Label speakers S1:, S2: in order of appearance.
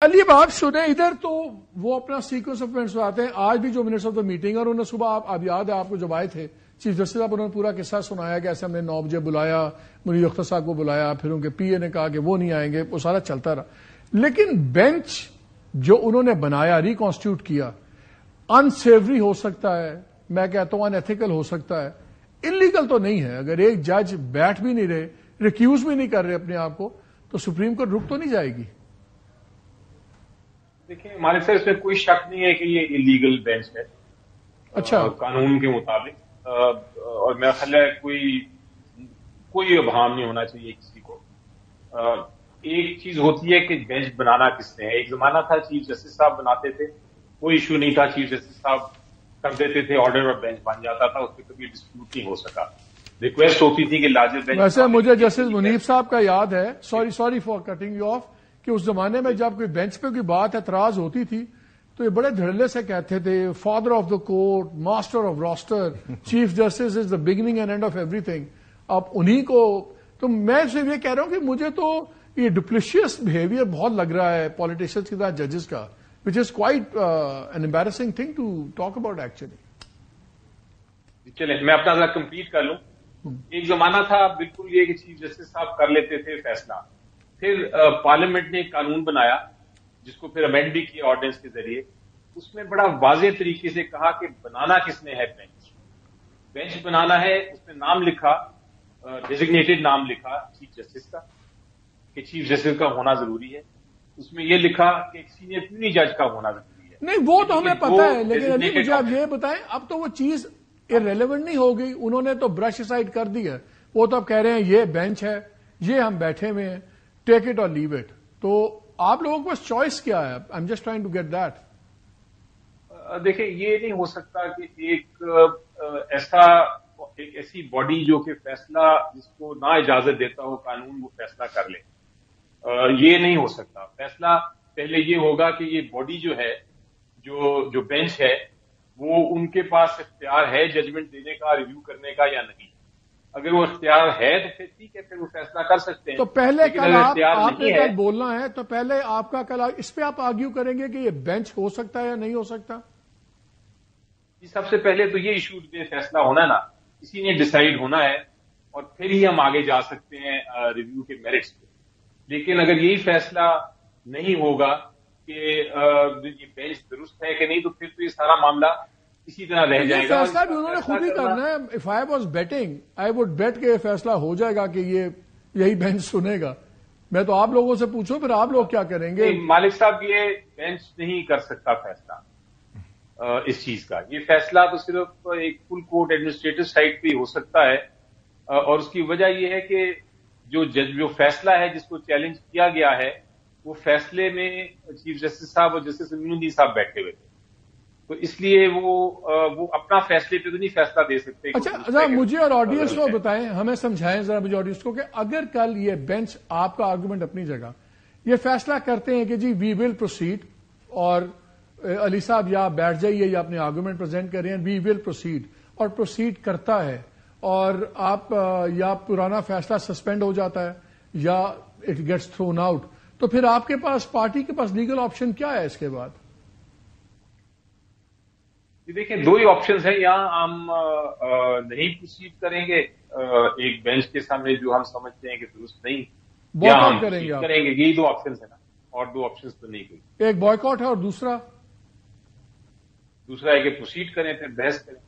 S1: علی اب آپ سنیں ادھر تو وہ اپنا سیکوینس آف ایونٹس آتے ہیں. آج بھی جو منٹس آف دا میٹنگ اور انہوں نے صبح آپ یاد ہے آپ کو جب آئے تھے چیف جسٹس صاحب انہوں نے پورا قصہ سنایا کہ ایسے ہم نے 9 بجے بلایا, منیر اختر صاحب کو بلایا, پھر ان کے پی اے نے کہا کہ وہ نہیں آئیں گے, وہ سارا چلتا رہا. لیکن بینچ جو انہوں نے بنایا ریکانسٹیٹیوٹ کیا ان سیوری ہو سکتا ہے, میں کہتا ہوں ان ایتھیکل ہو سکتا ہے, انلیگل تو نہیں ہے. اگر ایک جج بیٹھ بھی نہیں رہے, ریکیوز بھی نہیں کر رہے اپنے آپ کو, تو سپریم کورٹ رک تو نہیں جائے گی.
S2: دیکھیں ہمارے سے اس میں کوئی شک نہیں ہے کہ یہ انلیگل بینچ ہے.
S1: اچھا,
S2: قانون کے مطابق, اور میرا خیال ہے کوئی ابہام نہیں ہونا چاہیے کسی کو. ایک چیز ہوتی ہے کہ بینچ بنانا کس نے ہے. ایک زمانہ تھا چیف جسٹس صاحب بناتے تھے, کوئی ایشو نہیں تھا, چیف جسٹس صاحب کر دیتے تھے آرڈر اور بینچ بن جاتا تھا, اس پہ کبھی ڈسپیوٹ نہیں ہو سکا. ریکویسٹ ہوتی تھی کہ لارجر بینچ.
S1: ویسے مجھے جسٹس منیب صاحب کا یاد ہے, sorry for cutting you of, کہ اس زمانے میں جب کوئی بینچ پہ کوئی بات اعتراض ہوتی تھی تو یہ بڑے دھڑلے سے کہتے تھے father of the court, master of raster, chief justice is the beginning and and of every thing. اب انہیں کو تو میں صرف یہ کہہ رہا ہوں کہ مجھے تو یہ ڈپلیشیس بہیویئر بہت لگ رہا ہے پالیٹیشینس کی طرح ججز کا, which is quite an embarrassing thing to talk about actually.
S2: چلیں میں اپنا ذرا کمپلیٹ کر لوں. ایک زمانہ تھا بالکل یہ کہ چیف جسٹس صاحب کر لیتے تھے فیصلہ, پھر پارلیمنٹ نے ایک قانون بنایا جس کو پھر امینڈ بھی کیا آرڈیننس کے ذریعے. اس میں بڑا واضح طریقے سے کہا کہ بنانا کس نے ہے بینچ بنانا ہے. اس میں نام لکھا, ڈیزگنیٹڈ نام لکھا چیف جسٹس کا, کہ چیف جسٹس کا ہونا ضروری ہے. اس میں یہ لکھا کہ ایک سینئر پریوی جج کا ہونا ضروری ہے.
S1: نہیں وہ تو ہمیں پتا ہے, لیکن ابھی مجھے آپ یہ بتائیں اب تو وہ چیز ریلیونٹ نہیں ہو گئی, انہوں نے تو برش سائڈ کر دی ہے. وہ تو اب کہہ رہے ہیں یہ بینچ ہے, یہ ہم بیٹھے ہوئے ہیں, ٹیک اٹ اور لیو اٹ. تو آپ لوگوں کے پاس چوائس کیا ہے؟ I am just trying to get that.
S2: دیکھیں یہ نہیں ہو سکتا کہ ایک ایسی باڈی جو کہ فیصلہ جس کو نہ اجازت دیتا ہو قانون وہ فیصلہ کر لے. یہ نہیں ہو سکتا. فیصلہ پہلے یہ ہوگا کہ یہ باڈی جو ہے جو بینچ ہے وہ ان کے پاس اختیار ہے ججمنٹ دینے کا, ریویو کرنے کا یا نہیں. اگر وہ اختیار ہے تو پھر ٹھیک ہے, پھر وہ فیصلہ کر سکتے ہیں.
S1: تو پہلے کل آپ نے کل
S2: ہے
S1: بولنا ہے, تو پہلے آپ کا کل اس پہ آپ آرگیو کریں گے کہ یہ بینچ ہو سکتا ہے یا نہیں ہو سکتا.
S2: سب سے پہلے تو یہ ایشو پہ فیصلہ ہونا نا, اسی نے ڈیسائیڈ ہونا ہے, اور پھر ہی ہم آگے جا سکتے ہیں ریویو کے میرٹس پہ. لیکن اگر یہی فیصلہ نہیں ہوگا کہ یہ بینچ درست ہے کہ نہیں, تو پھر تو یہ سارا معاملہ اسی طرح رہ جائے گا.
S1: فیصلہ بھی انہوں نے خود ہی کرنا ہے. If I was batting I would bat کہ یہ فیصلہ ہو جائے گا کہ یہی بینچ سنے گا. میں تو آپ لوگوں سے پوچھوں پھر آپ لوگ کیا کریں گے؟
S2: مالک صاحب یہ بینچ نہیں کر سکتا فیصلہ اس چیز کا. یہ فیصلہ تو صرف ایک فل کورٹ ایڈمنسٹریٹو سائٹ پہ ہو سکتا ہے, اور اس کی وجہ یہ ہے کہ جو فیصلہ ہے جس کو چیلنج کیا گیا ہے وہ فیصلے میں چیف جسٹس صاحب اور جسٹس امینی صاحب بیٹھے ہوئے تھے, تو اس لیے وہ اپنا فیصلے پہ تو نہیں فیصلہ دے سکتے.
S1: اچھا مجھے اور آڈینس کو بتائیں, ہمیں سمجھائیں ذرا مجھے آڈینس کو, کہ اگر کل یہ بینچ, آپ کا آرگومنٹ اپنی جگہ, یہ فیصلہ کرتے ہیں کہ جی وی ول پروسیڈ, اور علی صاحب یا بیٹھ جائیے یا اپنے آرگومنٹ پریزنٹ کر رہے ہیں, وی ول پروسیڈ, اور پروسیڈ کرتا ہے, اور آپ یا پرانا فیصلہ سسپینڈ ہو جاتا ہے یا اٹ گیٹس تھرون آؤٹ, تو پھر آپ کے پاس, پارٹی کے پاس لیگل آپشن کیا ہے اس کے بعد؟
S2: دیکھیں دو ہی آپشنز ہیں. یہاں ہم نہیں پروسیڈ کریں گے ایک بینچ کے سامنے جو ہم سمجھتے ہیں کہ درست نہیں,
S1: بوائے آؤٹ
S2: کریں گے. یہی دو آپشنز ہیں نا, اور دو آپشنز تو نہیں کوئی.
S1: ایک بوائے آؤٹ ہے اور دوسرا
S2: ہے کہ پروسیڈ کریں پھر بحث کریں.